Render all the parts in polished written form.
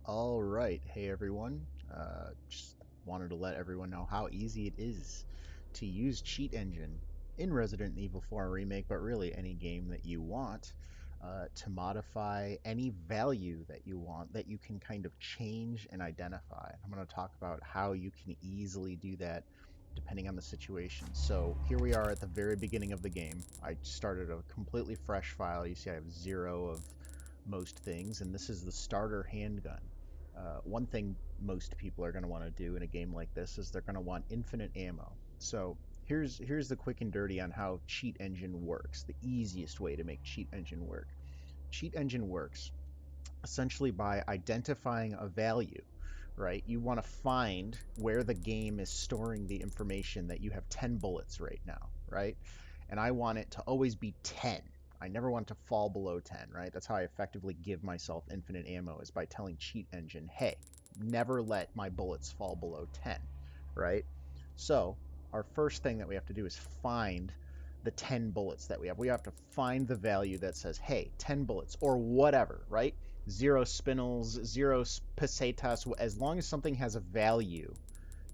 All right. Hey, everyone. Just wanted to let everyone know how easy it is to use CheatEngine in Resident Evil 4 Remake, but really any game that you want to modify any value that you want that you can kind of change and identify. I'm going to talk about how you can easily do that depending on the situation. So here we are at the very beginning of the game. I started a completely fresh file. You see I have 0 of most things, and this is the starter handgun. One thing most people are going to want to do in a game like this is they're going to want infinite ammo. So here's the quick and dirty on how CheatEngine works, the easiest way to make CheatEngine work. CheatEngine works essentially by identifying a value, right? You want to find where the game is storing the information that you have 10 bullets right now, right? And I want it to always be 10. I never want it to fall below 10, right? That's how I effectively give myself infinite ammo, is by telling CheatEngine, hey, never let my bullets fall below 10, right? So our first thing that we have to do is find the 10 bullets that we have. We have to find the value that says, hey, 10 bullets or whatever, right? 0 spinels, 0 pesetas, as long as something has a value,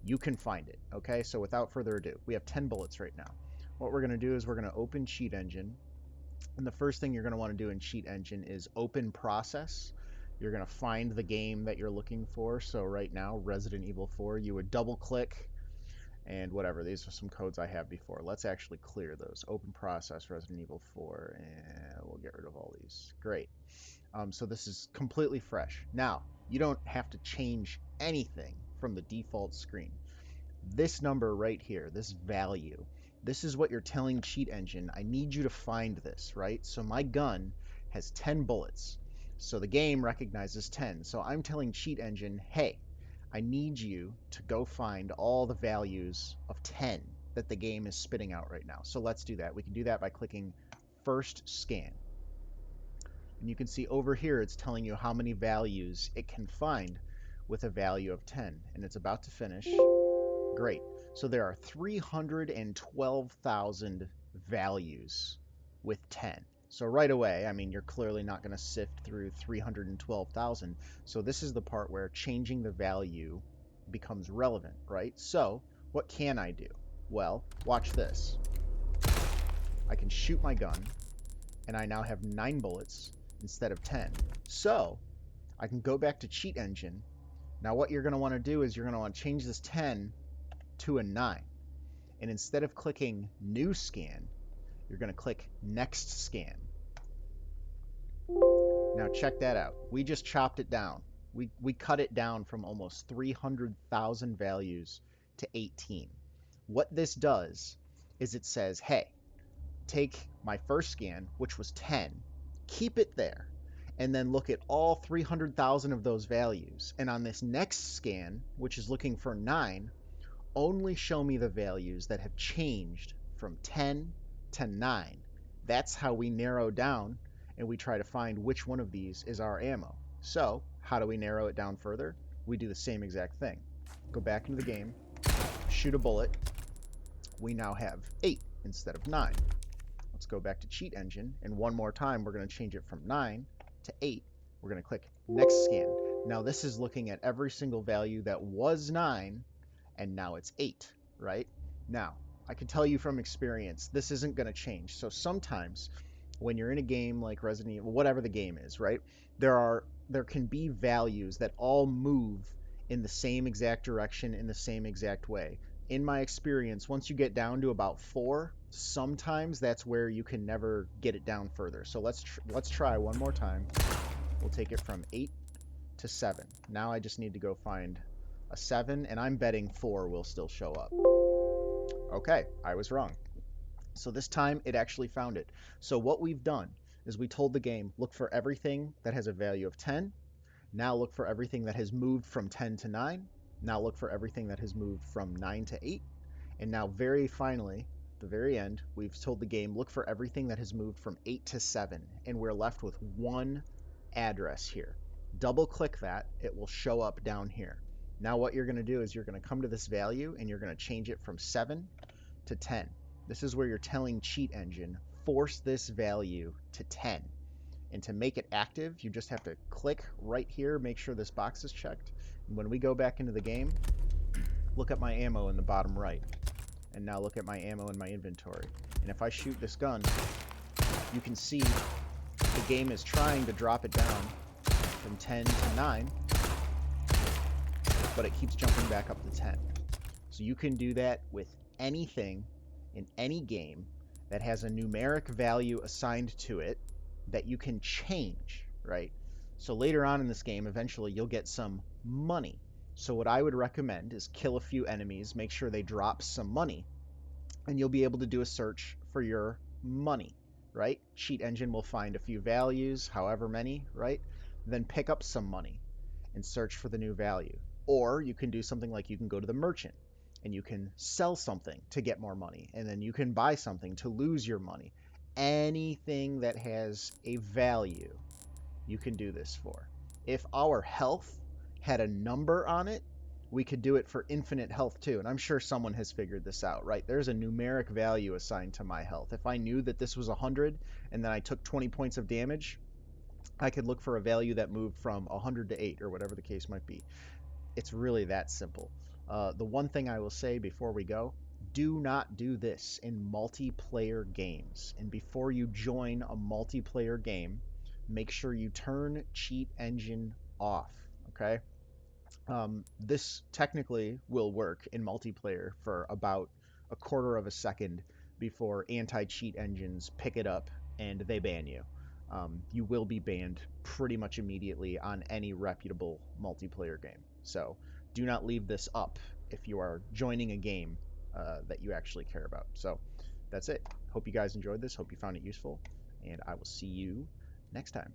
you can find it, okay? So without further ado, we have 10 bullets right now. What we're going to do is we're going to open CheatEngine, and the first thing you're going to want to do in CheatEngine is open process. You're going to find the game that you're looking for. So right now, Resident Evil 4, you would double click and whatever. These are some codes I have before. Let's actually clear those. Open process, Resident Evil 4, and we'll get rid of all these. Great. So this is completely fresh. Now, you don't have to change anything from the default screen. This number right here, this value, this is what you're telling CheatEngine. I need you to find this, right? So my gun has 10 bullets. So the game recognizes 10. So I'm telling CheatEngine, hey, I need you to go find all the values of 10 that the game is spitting out right now. So let's do that. We can do that by clicking first scan. And you can see over here it's telling you how many values it can find with a value of 10. And it's about to finish. Great. So there are 312,000 values with 10. So right away, I mean, you're clearly not going to sift through 312,000. So this is the part where changing the value becomes relevant, right? So what can I do? Well, watch this. I can shoot my gun, and I now have 9 bullets instead of 10. So I can go back to CheatEngine. Now what you're going to want to do is you're going to want to change this 10 to a 9. And instead of clicking new scan, you're going to click next scan. Now check that out. We just chopped it down. We cut it down from almost 300,000 values to 18. What this does is it says, hey, take my first scan, which was 10, keep it there, and then look at all 300,000 of those values. And on this next scan, which is looking for 9, only show me the values that have changed from 10 to 9. That's how we narrow down and we try to find which one of these is our ammo. So how do we narrow it down further? We do the same exact thing. Go back into the game, shoot a bullet. We now have 8 instead of 9. Let's go back to CheatEngine, and one more time we're going to change it from 9 to 8. We're going to click next scan. Now this is looking at every single value that was 9, and now it's 8, right? Now, I can tell you from experience, this isn't going to change. So sometimes when you're in a game like Resident Evil, whatever the game is, right? There can be values that all move in the same exact direction in the same exact way. In my experience, once you get down to about 4, sometimes that's where you can never get it down further. So let's try one more time. We'll take it from 8 to 7. Now I just need to go find a 7, and I'm betting 4 will still show up. Okay, I was wrong. So this time it actually found it. So what we've done is we told the game, look for everything that has a value of 10. Now look for everything that has moved from 10 to 9. Now look for everything that has moved from 9 to 8. And now very finally, at the very end, we've told the game, look for everything that has moved from 8 to 7. And we're left with one address here. Double click that, it will show up down here. Now what you're going to do is you're going to come to this value and you're going to change it from 7 to 10. This is where you're telling CheatEngine, force this value to 10. And to make it active, you just have to click right here, make sure this box is checked. And when we go back into the game, look at my ammo in the bottom right. And now look at my ammo in my inventory. And if I shoot this gun, you can see the game is trying to drop it down from 10 to 9, but it keeps jumping back up to 10. So you can do that with anything in any game that has a numeric value assigned to it that you can change, right? So later on in this game, eventually you'll get some money. So what I would recommend is kill a few enemies, make sure they drop some money, and you'll be able to do a search for your money, right? CheatEngine will find a few values, however many, right? Then pick up some money and search for the new value. Or you can do something like you can go to the merchant and you can sell something to get more money, and then you can buy something to lose your money. Anything that has a value, you can do this for. If our health had a number on it, we could do it for infinite health too. And I'm sure someone has figured this out, right? There's a numeric value assigned to my health. If I knew that this was 100 and then I took 20 points of damage, I could look for a value that moved from 100 to 8 or whatever the case might be. It's really that simple. The one thing I will say before we go, do not do this in multiplayer games. And before you join a multiplayer game, make sure you turn CheatEngine off, okay? This technically will work in multiplayer for about a quarter of a second before anti-cheat engines pick it up and they ban you. You will be banned pretty much immediately on any reputable multiplayer game. So do not leave this up if you are joining a game that you actually care about. So that's it. Hope you guys enjoyed this. Hope you found it useful. And I will see you next time.